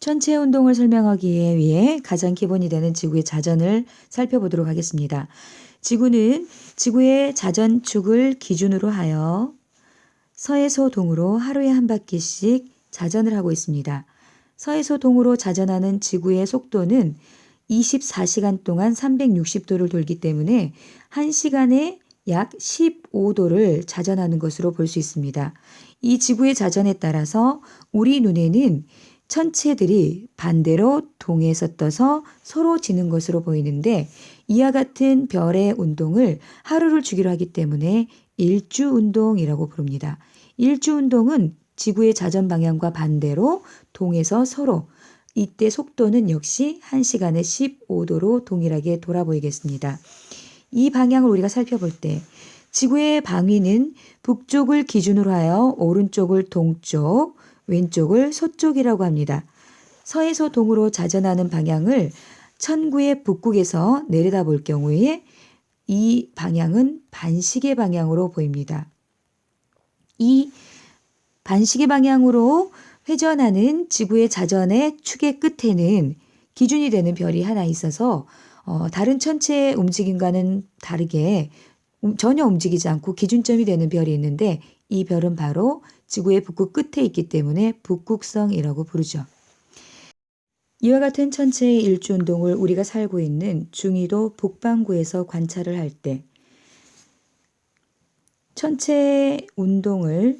천체 운동을 설명하기 위해 가장 기본이 되는 지구의 자전을 살펴보도록 하겠습니다. 지구는 지구의 자전축을 기준으로 하여 서에서 동으로 하루에 한 바퀴씩 자전을 하고 있습니다. 서에서 동으로 자전하는 지구의 속도는 24시간 동안 360도를 돌기 때문에 1시간에 약 15도를 자전하는 것으로 볼 수 있습니다. 이 지구의 자전에 따라서 우리 눈에는 천체들이 반대로 동에서 떠서 서로 지는 것으로 보이는데, 이와 같은 별의 운동을 하루를 주기로 하기 때문에 일주운동이라고 부릅니다. 일주운동은 지구의 자전 방향과 반대로 동에서 서로, 이때 속도는 역시 1시간에 15도로 동일하게 돌아 보이겠습니다. 이 방향을 우리가 살펴볼 때 지구의 방위는 북쪽을 기준으로 하여 오른쪽을 동쪽, 왼쪽을 서쪽이라고 합니다. 서에서 동으로 자전하는 방향을 천구의 북극에서 내려다볼 경우에 이 방향은 반시계 방향으로 보입니다. 이 반시계 방향으로 회전하는 지구의 자전의 축의 끝에는 기준이 되는 별이 하나 있어서 다른 천체의 움직임과는 다르게 전혀 움직이지 않고 기준점이 되는 별이 있는데, 이 별은 바로 지구의 북극 끝에 있기 때문에 북극성이라고 부르죠. 이와 같은 천체의 일주운동을 우리가 살고 있는 중위도 북반구에서 관찰을 할 때 천체의 운동을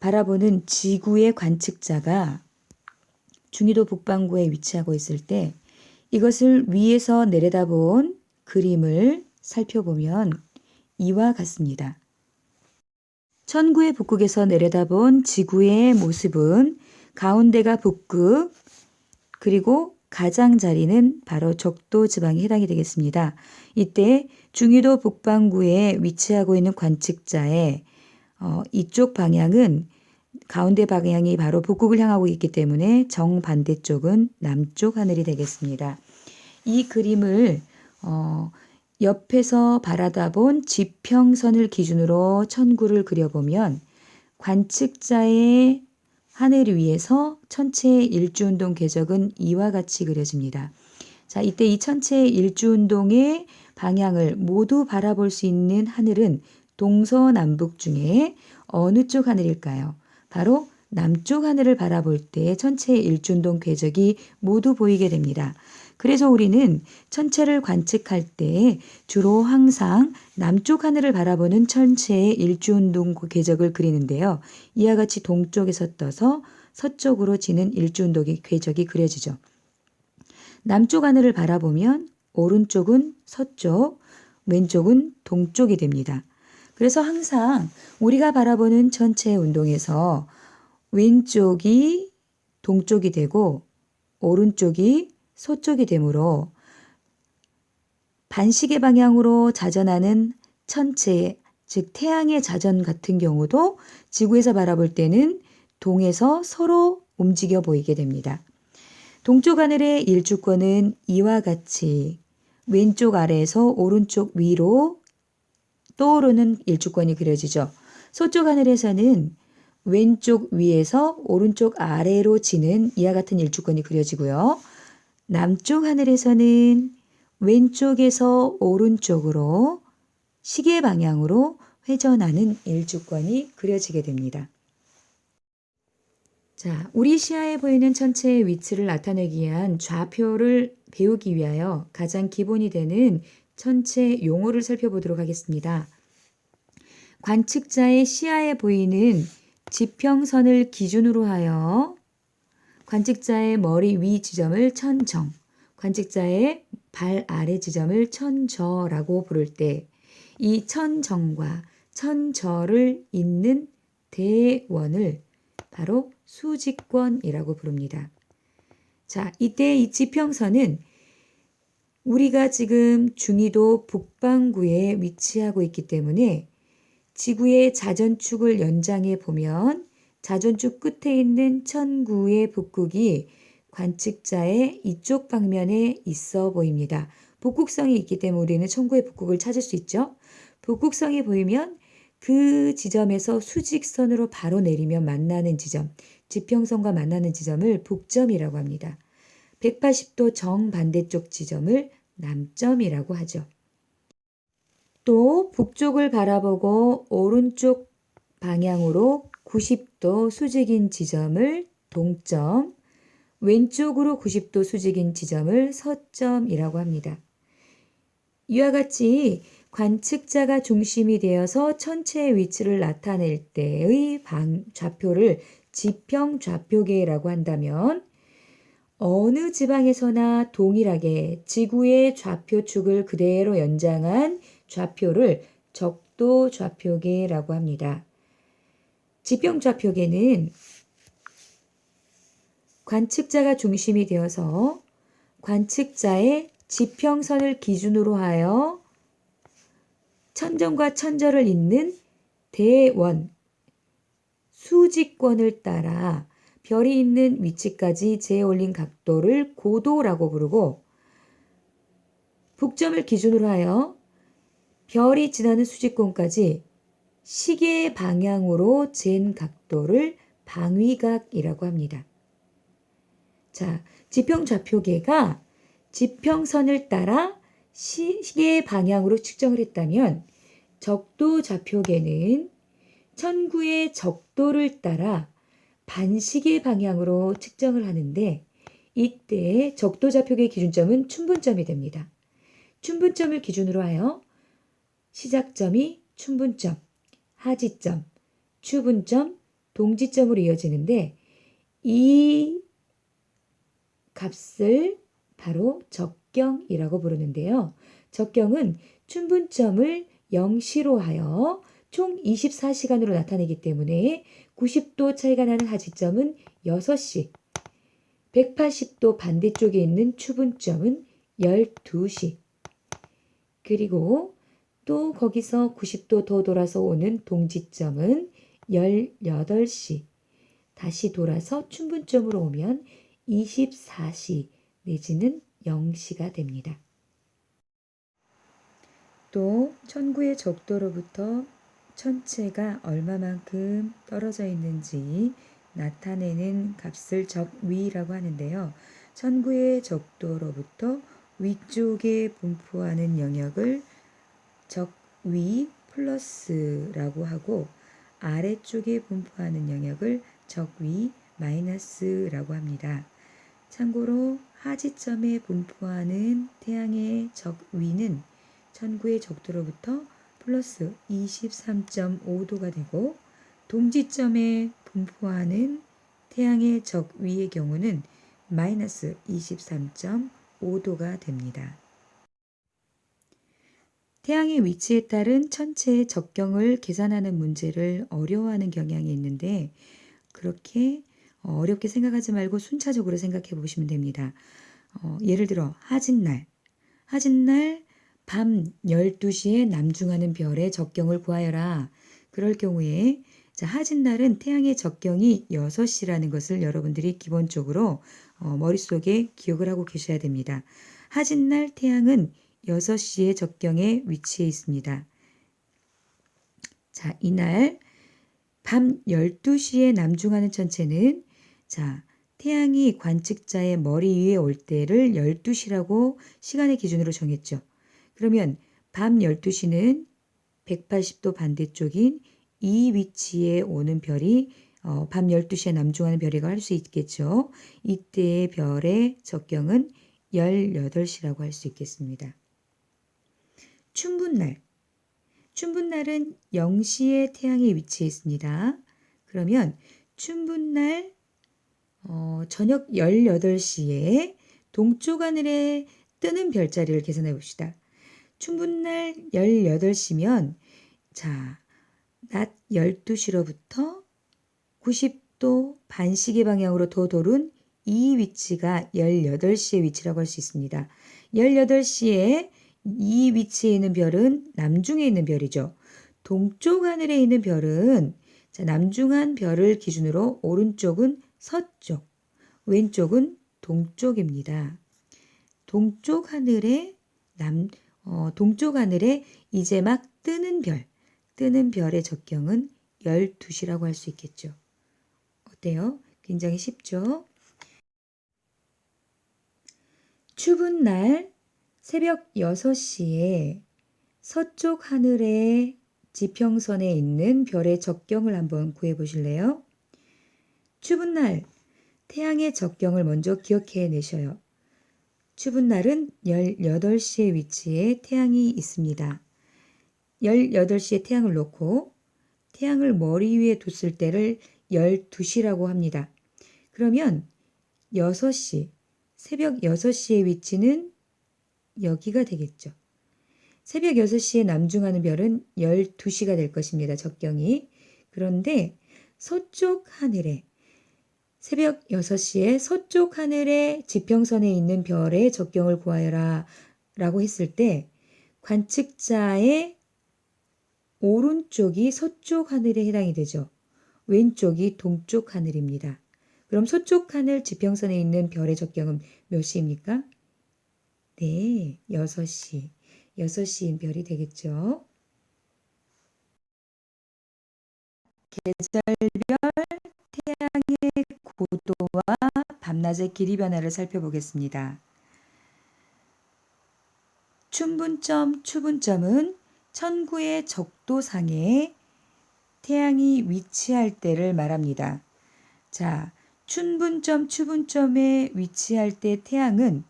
바라보는 지구의 관측자가 중위도 북반구에 위치하고 있을 때 이것을 위에서 내려다본 그림을 살펴보면 이와 같습니다. 천구의 북극에서 내려다본 지구의 모습은 가운데가 북극, 그리고 가장자리는 바로 적도 지방에 해당이 되겠습니다. 이때 중위도 북반구에 위치하고 있는 관측자의 이쪽 방향은, 가운데 방향이 바로 북극을 향하고 있기 때문에 정반대쪽은 남쪽 하늘이 되겠습니다. 이 그림을 옆에서 바라다본 지평선을 기준으로 천구를 그려보면 관측자의 하늘 위에서 천체의 일주운동 궤적은 이와 같이 그려집니다. 자, 이때 이 천체의 일주운동의 방향을 모두 바라볼 수 있는 하늘은 동서남북 중에 어느 쪽 하늘일까요? 바로 남쪽 하늘을 바라볼 때 천체의 일주운동 궤적이 모두 보이게 됩니다. 그래서 우리는 천체를 관측할 때 주로 항상 남쪽 하늘을 바라보는 천체의 일주운동 궤적을 그리는데요. 이와 같이 동쪽에서 떠서 서쪽으로 지는 일주운동의 궤적이 그려지죠. 남쪽 하늘을 바라보면 오른쪽은 서쪽, 왼쪽은 동쪽이 됩니다. 그래서 항상 우리가 바라보는 천체의 운동에서 왼쪽이 동쪽이 되고 오른쪽이 서쪽이 되므로 반시계 방향으로 자전하는 천체, 즉 태양의 자전 같은 경우도 지구에서 바라볼 때는 동에서 서로 움직여 보이게 됩니다. 동쪽 하늘의 일주권은 이와 같이 왼쪽 아래에서 오른쪽 위로 떠오르는 일주권이 그려지죠. 서쪽 하늘에서는 왼쪽 위에서 오른쪽 아래로 지는 이와 같은 일주권이 그려지고요. 남쪽 하늘에서는 왼쪽에서 오른쪽으로 시계 방향으로 회전하는 일주권이 그려지게 됩니다. 자, 우리 시야에 보이는 천체의 위치를 나타내기 위한 좌표를 배우기 위하여 가장 기본이 되는 천체 용어를 살펴보도록 하겠습니다. 관측자의 시야에 보이는 지평선을 기준으로 하여 관측자의 머리 위 지점을 천정, 관측자의 발 아래 지점을 천저라고 부를 때 이 천정과 천저를 잇는 대원을 바로 수직권이라고 부릅니다. 자, 이때 이 지평선은 우리가 지금 중위도 북반구에 위치하고 있기 때문에 지구의 자전축을 연장해 보면 자전축 끝에 있는 천구의 북극이 관측자의 이쪽 방면에 있어 보입니다. 북극성이 있기 때문에 우리는 천구의 북극을 찾을 수 있죠. 북극성이 보이면 그 지점에서 수직선으로 바로 내리면 만나는 지점, 지평선과 만나는 지점을 북점이라고 합니다. 180도 정반대쪽 지점을 남점이라고 하죠. 또 북쪽을 바라보고 오른쪽 방향으로 90도 수직인 지점을 동점, 왼쪽으로 90도 수직인 지점을 서점이라고 합니다. 이와 같이 관측자가 중심이 되어서 천체의 위치를 나타낼 때의 좌표를 지평 좌표계라고 한다면 어느 지방에서나 동일하게 지구의 좌표축을 그대로 연장한 좌표를 적도 좌표계라고 합니다. 지평 좌표계는 관측자가 중심이 되어서 관측자의 지평선을 기준으로 하여 천정과 천절을 잇는 대원, 수직권을 따라 별이 있는 위치까지 재올린 각도를 고도라고 부르고 북점을 기준으로 하여 별이 지나는 수직권까지 시계 방향으로 잰 각도를 방위각이라고 합니다. 자, 지평 좌표계가 지평선을 따라 시계 방향으로 측정을 했다면 적도 좌표계는 천구의 적도를 따라 반시계 방향으로 측정을 하는데 이때 적도 좌표계 기준점은 춘분점이 됩니다. 춘분점을 기준으로 하여 시작점이 춘분점, 하지점, 추분점, 동지점으로 이어지는데 이 값을 바로 적경이라고 부르는데요. 적경은 춘분점을 0시로 하여 총 24시간으로 나타내기 때문에 90도 차이가 나는 하지점은 6시, 180도 반대쪽에 있는 추분점은 12시, 그리고 또 거기서 90도 더 돌아서 오는 동지점은 18시, 다시 돌아서 춘분점으로 오면 24시 내지는 0시가 됩니다. 또 천구의 적도로부터 천체가 얼마만큼 떨어져 있는지 나타내는 값을 적위라고 하는데요. 천구의 적도로부터 위쪽에 분포하는 영역을 적위 플러스라고 하고 아래쪽에 분포하는 영역을 적위 마이너스라고 합니다. 참고로 하지점에 분포하는 태양의 적위는 천구의 적도로부터 플러스 23.5도가 되고 동지점에 분포하는 태양의 적위의 경우는 마이너스 23.5도가 됩니다. 태양의 위치에 따른 천체의 적경을 계산하는 문제를 어려워하는 경향이 있는데 그렇게 어렵게 생각하지 말고 순차적으로 생각해 보시면 됩니다. 예를 들어 하진날 밤 12시에 남중하는 별의 적경을 구하여라. 그럴 경우에 하진날은 태양의 적경이 6시라는 것을 여러분들이 기본적으로 머릿속에 기억을 하고 계셔야 됩니다. 하진날 태양은 6시의 적경에 위치해 있습니다. 자, 이날 밤 12시에 남중하는 천체는 태양이 관측자의 머리 위에 올 때를 12시라고 시간의 기준으로 정했죠. 그러면 밤 12시는 180도 반대쪽인 이 위치에 오는 별이 밤 12시에 남중하는 별이라고 할 수 있겠죠. 이때의 별의 적경은 18시라고 할 수 있겠습니다. 춘분날은 0시에 태양이 위치해 있습니다. 그러면 춘분날 저녁 18시에 동쪽 하늘에 뜨는 별자리를 계산해 봅시다. 춘분날 18시면 낮 12시로부터 90도 반시계 방향으로 더 도는 이 위치가 18시의 위치라고 할 수 있습니다. 18시에 이 위치에 있는 별은 남중에 있는 별이죠. 동쪽 하늘에 있는 별은 남중한 별을 기준으로 오른쪽은 서쪽, 왼쪽은 동쪽입니다. 동쪽 하늘에 이제 막 뜨는 별의 적경은 12시라고 할 수 있겠죠. 어때요? 굉장히 쉽죠? 추운 날 새벽 6시에 서쪽 하늘의 지평선에 있는 별의 적경을 한번 구해 보실래요? 추운 날 태양의 적경을 먼저 기억해 내셔요. 추운 날은 18시의 위치에 태양이 있습니다. 18시에 태양을 놓고 태양을 머리 위에 뒀을 때를 12시라고 합니다. 그러면 6시, 새벽 6시의 위치는 여기가 되겠죠. 새벽 6시에 남중하는 별은 12시가 될 것입니다. 적경이. 그런데 서쪽 하늘에 새벽 6시에 서쪽 하늘의 지평선에 있는 별의 적경을 구하여라 라고 했을 때 관측자의 오른쪽이 서쪽 하늘에 해당이 되죠. 왼쪽이 동쪽 하늘입니다. 그럼 서쪽 하늘 지평선에 있는 별의 적경은 몇 시입니까? 네, 6시. 6시인 별이 되겠죠. 계절별 태양의 고도와 밤낮의 길이 변화를 살펴보겠습니다. 춘분점, 추분점은 천구의 적도상에 태양이 위치할 때를 말합니다. 자, 춘분점, 추분점에 위치할 때 태양은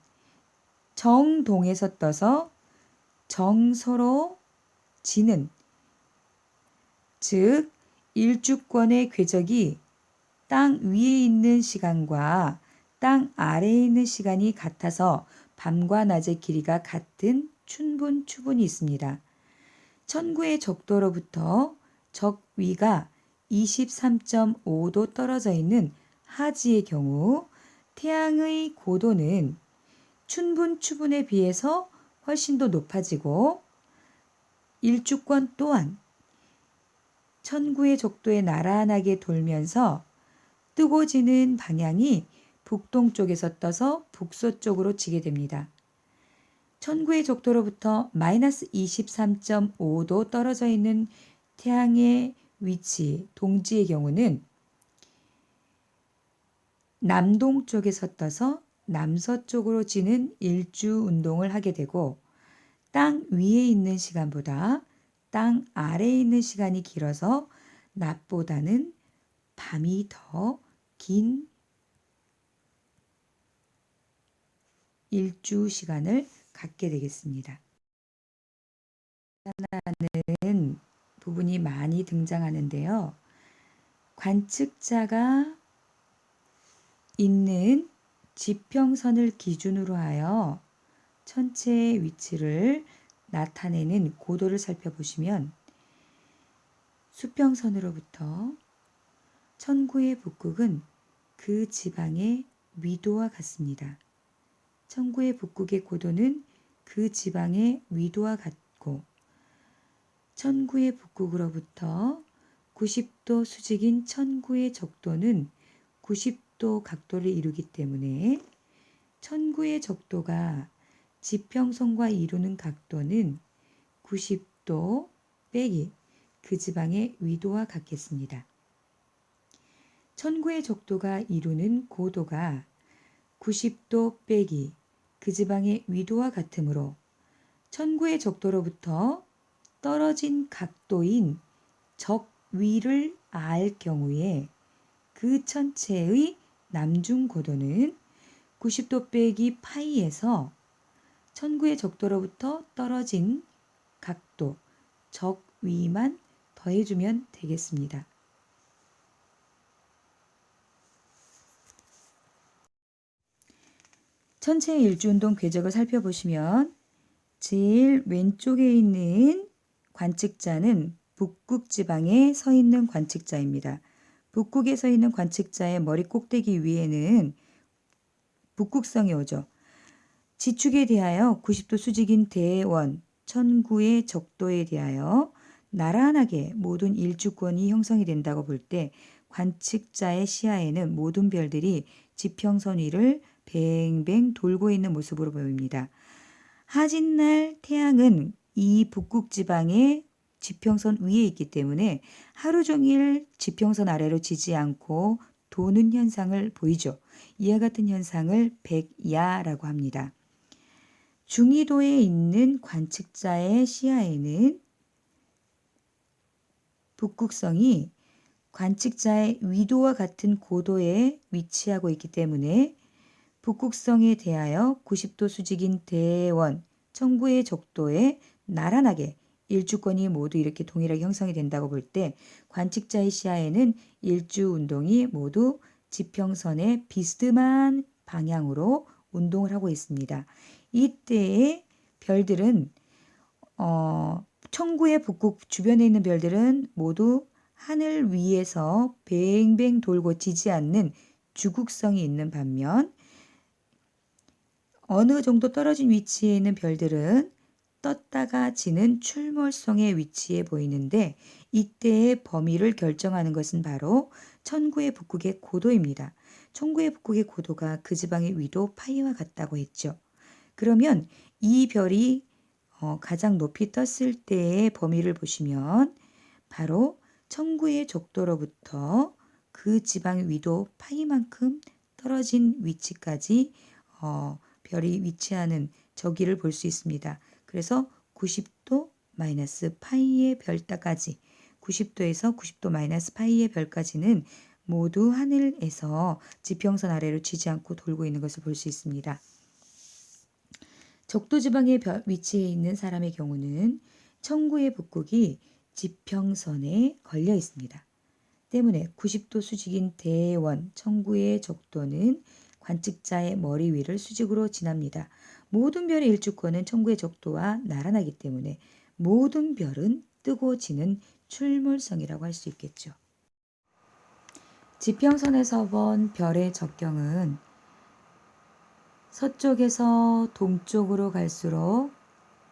정동에서 떠서 정서로 지는, 즉 일주권의 궤적이 땅 위에 있는 시간과 땅 아래에 있는 시간이 같아서 밤과 낮의 길이가 같은 춘분, 추분이 있습니다. 천구의 적도로부터 적위가 23.5도 떨어져 있는 하지의 경우 태양의 고도는 춘분, 추분에 비해서 훨씬 더 높아지고 일주권 또한 천구의 적도에 나란하게 돌면서 뜨고 지는 방향이 북동쪽에서 떠서 북서쪽으로 지게 됩니다. 천구의 적도로부터 마이너스 23.5도 떨어져 있는 태양의 위치, 동지의 경우는 남동쪽에서 떠서 남서쪽으로 지는 일주 운동을 하게 되고 땅 위에 있는 시간보다 땅 아래에 있는 시간이 길어서 낮보다는 밤이 더 긴 일주 시간을 갖게 되겠습니다. 나타나는 부분이 많이 등장하는데요. 관측자가 있는 지평선을 기준으로 하여 천체의 위치를 나타내는 고도를 살펴보시면 수평선으로부터 천구의 북극은 그 지방의 위도와 같습니다. 천구의 북극의 고도는 그 지방의 위도와 같고 천구의 북극으로부터 90도 수직인 천구의 적도는 90도 각도를 이루기 때문에 천구의 적도가 지평선과 이루는 각도는 90도 빼기 그 지방의 위도와 같겠습니다. 천구의 적도가 이루는 고도가 90도 빼기 그 지방의 위도와 같으므로 천구의 적도로부터 떨어진 각도인 적위를 알 경우에 그 천체의 남중 고도는 90도 빼기 파이에서 천구의 적도로부터 떨어진 각도 적위만 더해주면 되겠습니다. 천체의 일주운동 궤적을 살펴보시면 제일 왼쪽에 있는 관측자는 북극 지방에 서 있는 관측자입니다. 북극에 서 있는 관측자의 머리 꼭대기 위에는 북극성이 오죠. 지축에 대하여 90도 수직인 대원, 천구의 적도에 대하여 나란하게 모든 일주권이 형성이 된다고 볼 때 관측자의 시야에는 모든 별들이 지평선 위를 뱅뱅 돌고 있는 모습으로 보입니다. 하진날 태양은 이 북극 지방의 지평선 위에 있기 때문에 하루 종일 지평선 아래로 지지 않고 도는 현상을 보이죠. 이와 같은 현상을 백야라고 합니다. 중위도에 있는 관측자의 시야에는 북극성이 관측자의 위도와 같은 고도에 위치하고 있기 때문에 북극성에 대하여 90도 수직인 대원, 청구의 적도에 나란하게 일주권이 모두 이렇게 동일하게 형성이 된다고 볼 때 관측자의 시야에는 일주 운동이 모두 지평선의 비스듬한 방향으로 운동을 하고 있습니다. 이때의 별들은 청구의 북극 주변에 있는 별들은 모두 하늘 위에서 뱅뱅 돌고 지지 않는 주극성이 있는 반면 어느 정도 떨어진 위치에 있는 별들은 떴다가 지는 출몰성의 위치에 보이는데 이때의 범위를 결정하는 것은 바로 천구의 북극의 고도입니다. 천구의 북극의 고도가 그 지방의 위도 파이와 같다고 했죠. 그러면 이 별이 가장 높이 떴을 때의 범위를 보시면 바로 천구의 적도로부터 그 지방의 위도 파이만큼 떨어진 위치까지 별이 위치하는 저기를 볼 수 있습니다. 그래서 90도 마이너스 파이의 별따까지 90도에서 90도 마이너스 파이의 별까지는 모두 하늘에서 지평선 아래로 지지 않고 돌고 있는 것을 볼 수 있습니다. 적도지방의 위치에 있는 사람의 경우는 천구의 북극이 지평선에 걸려 있습니다. 때문에 90도 수직인 대원 천구의 적도는 관측자의 머리 위를 수직으로 지납니다. 모든 별의 일주권은 천구의 적도와 나란하기 때문에 모든 별은 뜨고 지는 출몰성이라고 할 수 있겠죠. 지평선에서 본 별의 적경은 서쪽에서 동쪽으로 갈수록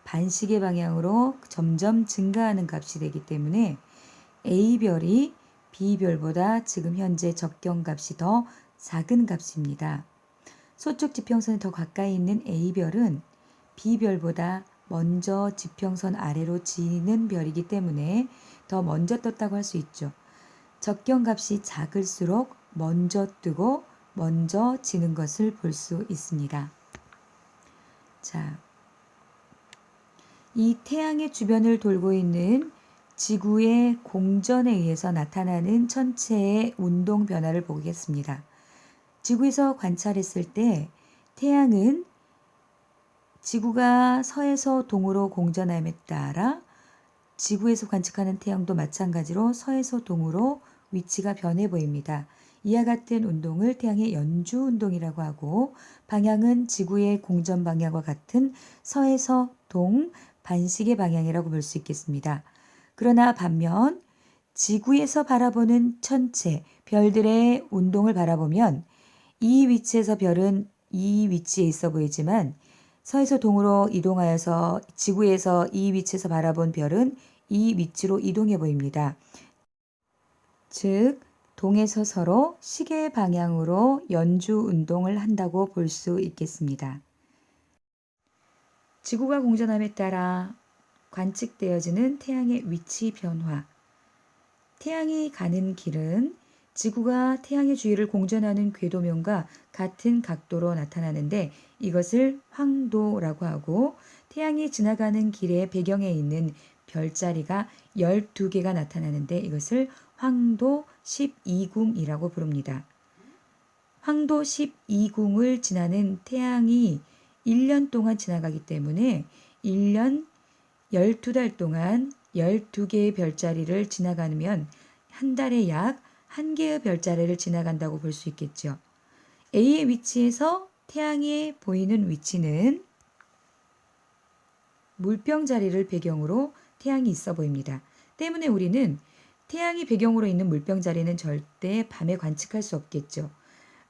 반시계 방향으로 점점 증가하는 값이 되기 때문에 A별이 B별보다 지금 현재 적경값이 더 작은 값입니다. 서쪽 지평선에 더 가까이 있는 A별은 B별보다 먼저 지평선 아래로 지는 별이기 때문에 더 먼저 떴다고 할 수 있죠. 적경값이 작을수록 먼저 뜨고 먼저 지는 것을 볼 수 있습니다. 자, 이 태양의 주변을 돌고 있는 지구의 공전에 의해서 나타나는 천체의 운동 변화를 보겠습니다. 지구에서 관찰했을 때 태양은 지구가 서에서 동으로 공전함에 따라 지구에서 관측하는 태양도 마찬가지로 서에서 동으로 위치가 변해 보입니다. 이와 같은 운동을 태양의 연주 운동이라고 하고 방향은 지구의 공전 방향과 같은 서에서 동 반시계 방향이라고 볼 수 있겠습니다. 그러나 반면 지구에서 바라보는 천체, 별들의 운동을 바라보면 이 위치에서 별은 이 위치에 있어 보이지만 서에서 동으로 이동하여서 지구에서 이 위치에서 바라본 별은 이 위치로 이동해 보입니다. 즉 동에서 서로 시계 방향으로 연주 운동을 한다고 볼 수 있겠습니다. 지구가 공전함에 따라 관측되어지는 태양의 위치 변화. 태양이 가는 길은 지구가 태양의 주위를 공전하는 궤도면과 같은 각도로 나타나는데 이것을 황도라고 하고 태양이 지나가는 길의 배경에 있는 별자리가 12개가 나타나는데 이것을 황도 12궁이라고 부릅니다. 황도 12궁을 지나는 태양이 1년 동안 지나가기 때문에 1년 12달 동안 12개의 별자리를 지나가면 한 달에 약 1개의 별자리를 지나간다고 볼 수 있겠죠. A의 위치에서 태양이 보이는 위치는 물병 자리를 배경으로 태양이 있어 보입니다. 때문에 우리는 태양이 배경으로 있는 물병 자리는 절대 밤에 관측할 수 없겠죠.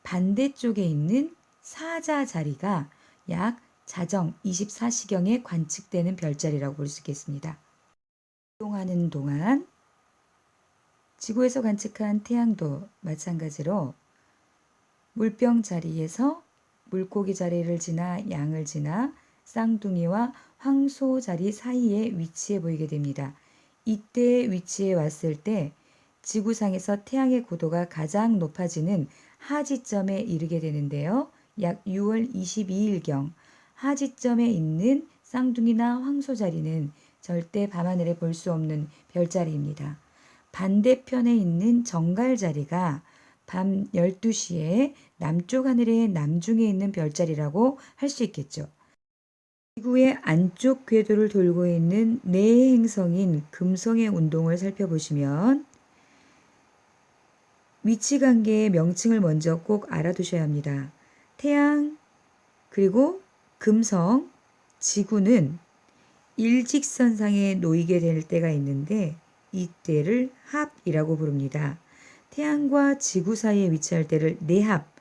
반대쪽에 있는 사자 자리가 약 자정 24시경에 관측되는 별자리라고 볼 수 있겠습니다. 이동하는 동안 지구에서 관측한 태양도 마찬가지로 물병 자리에서 물고기 자리를 지나 양을 지나 쌍둥이와 황소 자리 사이에 위치해 보이게 됩니다. 이때 위치에 왔을 때 지구상에서 태양의 고도가 가장 높아지는 하지점에 이르게 되는데요. 약 6월 22일경 하지점에 있는 쌍둥이나 황소자리는 절대 밤하늘에 볼 수 없는 별자리입니다. 반대편에 있는 정갈자리가 밤 12시에 남쪽 하늘의 남중에 있는 별자리라고 할 수 있겠죠. 지구의 안쪽 궤도를 돌고 있는 네 행성인 금성의 운동을 살펴보시면 위치관계의 명칭을 먼저 꼭 알아두셔야 합니다. 태양, 그리고 금성, 지구는 일직선상에 놓이게 될 때가 있는데 이때를 합이라고 부릅니다. 태양과 지구 사이에 위치할 때를 내합,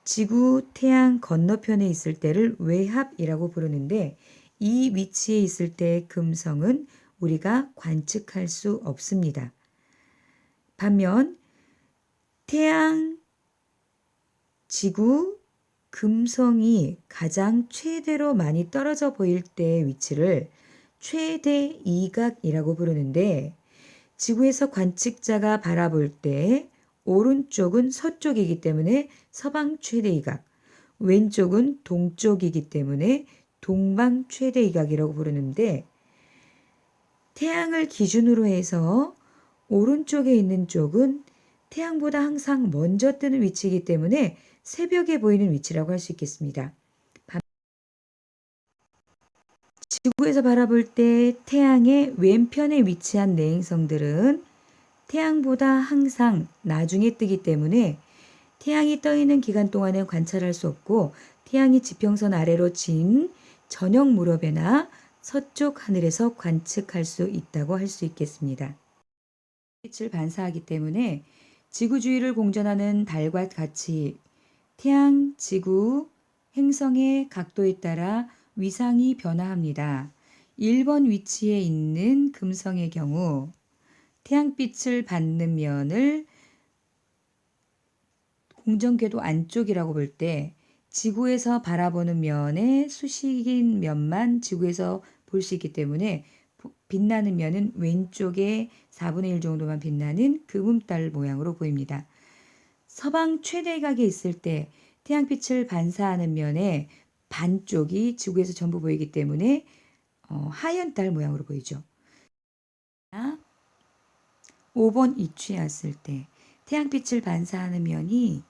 지구, 태양 건너편에 있을 때를 외합이라고 부르는데 이 위치에 있을 때의 금성은 우리가 관측할 수 없습니다. 반면 태양, 지구, 금성이 가장 최대로 많이 떨어져 보일 때의 위치를 최대 이각이라고 부르는데 지구에서 관측자가 바라볼 때 오른쪽은 서쪽이기 때문에 서방 최대 이각, 왼쪽은 동쪽이기 때문에 동방 최대 이각이라고 부르는데 태양을 기준으로 해서 오른쪽에 있는 쪽은 태양보다 항상 먼저 뜨는 위치이기 때문에 새벽에 보이는 위치라고 할 수 있겠습니다. 지구에서 바라볼 때 태양의 왼편에 위치한 내행성들은 태양보다 항상 나중에 뜨기 때문에 태양이 떠 있는 기간 동안은 관찰할 수 없고 태양이 지평선 아래로 진 저녁 무렵에나 서쪽 하늘에서 관측할 수 있다고 할 수 있겠습니다. 빛을 반사하기 때문에 지구 주위를 공전하는 달과 같이 태양, 지구, 행성의 각도에 따라 위상이 변화합니다. 1번 위치에 있는 금성의 경우 태양빛을 받는 면을 공전궤도 안쪽이라고 볼 때 지구에서 바라보는 면의 수식인 면만 지구에서 볼 수 있기 때문에 빛나는 면은 왼쪽에 4분의 1 정도만 빛나는 금음달 모양으로 보입니다. 서방 최대각에 있을 때 태양빛을 반사하는 면의 반쪽이 지구에서 전부 보이기 때문에 하얀 달 모양으로 보이죠. 5번 위치에 왔을 때 태양빛을 반사하는 면이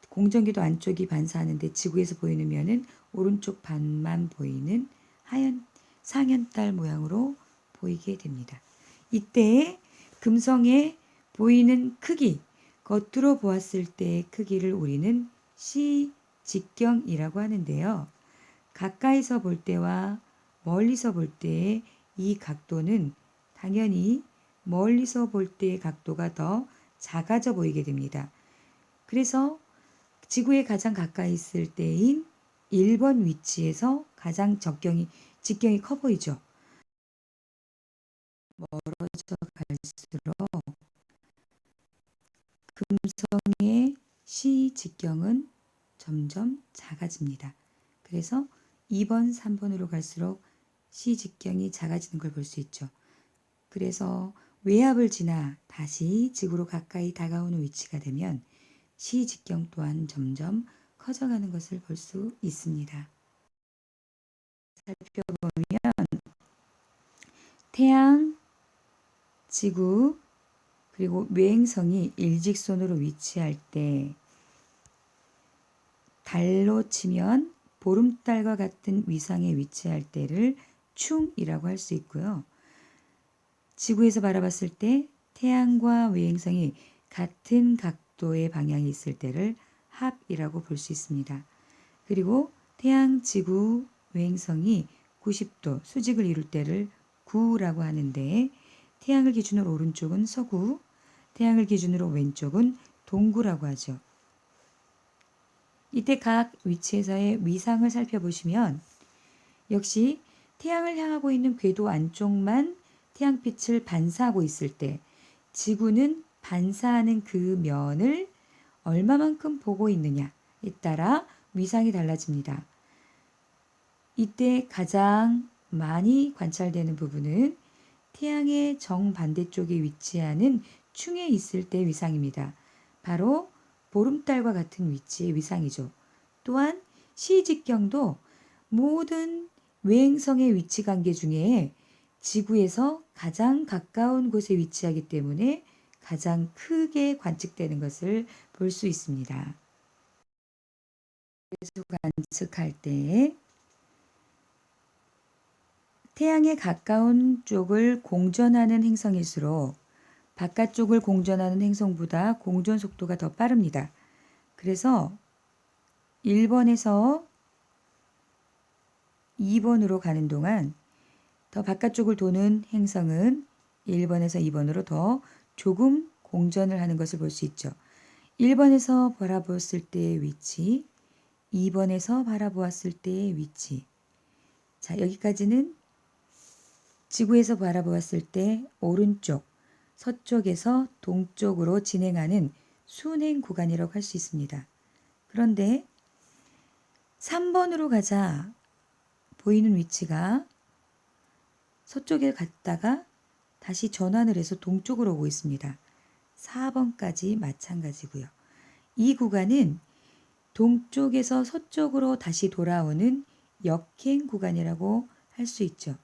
공전궤도 안쪽이 반사하는데 지구에서 보이는 면은 오른쪽 반만 보이는 하얀 상현달 모양으로 보이게 됩니다. 이때 금성에 보이는 크기, 겉으로 보았을 때의 크기를 우리는 시직경이라고 하는데요. 가까이서 볼 때와 멀리서 볼 때의 이 각도는 당연히 멀리서 볼 때의 각도가 더 작아져 보이게 됩니다. 그래서 지구에 가장 가까이 있을 때인 1번 위치에서 가장 직경이 커 보이죠. 멀어져 갈수록 금성의 시직경은 점점 작아집니다. 그래서 2번, 3번으로 갈수록 시직경이 작아지는 걸 볼 수 있죠. 그래서 외압을 지나 다시 지구로 가까이 다가오는 위치가 되면 시직경 또한 점점 커져가는 것을 볼 수 있습니다. 살펴보면 태양, 지구, 그리고 외행성이 일직선으로 위치할 때 달로 치면 보름달과 같은 위상에 위치할 때를 충이라고 할 수 있고요. 지구에서 바라봤을 때 태양과 외행성이 같은 각도의 방향에 있을 때를 합이라고 볼 수 있습니다. 그리고 태양, 지구, 외행성이 90도 수직을 이룰 때를 구라고 하는데 태양을 기준으로 오른쪽은 서구, 태양을 기준으로 왼쪽은 동구라고 하죠. 이때 각 위치에서의 위상을 살펴보시면 역시 태양을 향하고 있는 궤도 안쪽만 태양빛을 반사하고 있을 때 지구는 반사하는 그 면을 얼마만큼 보고 있느냐에 따라 위상이 달라집니다. 이때 가장 많이 관찰되는 부분은 태양의 정반대쪽에 위치하는 충에 있을 때 위상입니다. 바로 보름달과 같은 위치의 위상이죠. 또한 시직경도 모든 외행성의 위치 관계 중에 지구에서 가장 가까운 곳에 위치하기 때문에 가장 크게 관측되는 것을 볼 수 있습니다. 관측할 때 태양에 가까운 쪽을 공전하는 행성일수록 바깥쪽을 공전하는 행성보다 공전 속도가 더 빠릅니다. 그래서 1번에서 2번으로 가는 동안 더 바깥쪽을 도는 행성은 1번에서 2번으로 더 조금 공전을 하는 것을 볼 수 있죠. 1번에서 바라보았을 때의 위치, 2번에서 바라보았을 때의 위치. 자, 여기까지는 지구에서 바라보았을 때 오른쪽, 서쪽에서 동쪽으로 진행하는 순행 구간이라고 할 수 있습니다. 그런데 3번으로 가자 보이는 위치가 서쪽에 갔다가 다시 전환을 해서 동쪽으로 오고 있습니다. 4번까지 마찬가지고요. 이 구간은 동쪽에서 서쪽으로 다시 돌아오는 역행 구간이라고 할 수 있죠.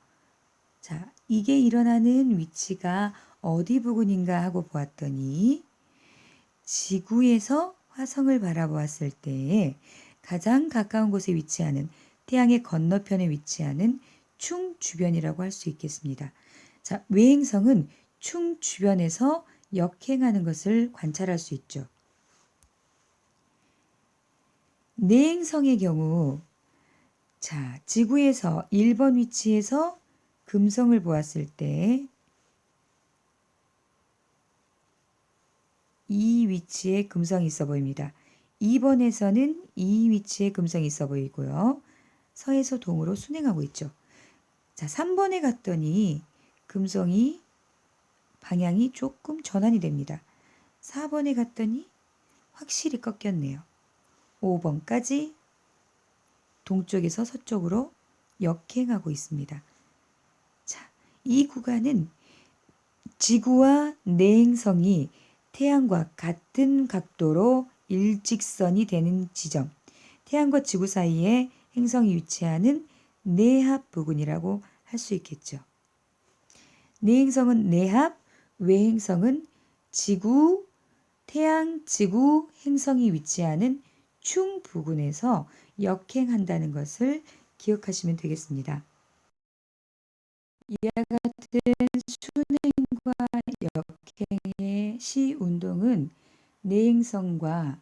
자, 이게 일어나는 위치가 어디 부근인가 하고 보았더니 지구에서 화성을 바라보았을 때 가장 가까운 곳에 위치하는 태양의 건너편에 위치하는 충 주변이라고 할 수 있겠습니다. 자, 외행성은 충 주변에서 역행하는 것을 관찰할 수 있죠. 내행성의 경우 자, 지구에서 1번 위치에서 금성을 보았을 때 이 위치에 금성이 있어 보입니다. 2번에서는 이 위치에 금성이 있어 보이고요. 서에서 동으로 순행하고 있죠. 자, 3번에 갔더니 금성이 방향이 조금 전환이 됩니다. 4번에 갔더니 확실히 꺾였네요. 5번까지 동쪽에서 서쪽으로 역행하고 있습니다. 자, 이 구간은 지구와 내행성이 태양과 같은 각도로 일직선이 되는 지점, 태양과 지구 사이에 행성이 위치하는 내합 부근이라고 할 수 있겠죠. 내행성은 내합, 외행성은 지구, 태양, 지구, 행성이 위치하는 충 부근에서 역행한다는 것을 기억하시면 되겠습니다. 이와 같은 순행과 역행의 시 운동은 내행성과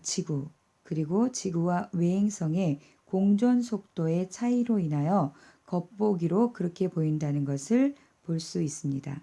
지구 그리고 지구와 외행성의 공전 속도의 차이로 인하여 겉보기로 그렇게 보인다는 것을 볼 수 있습니다.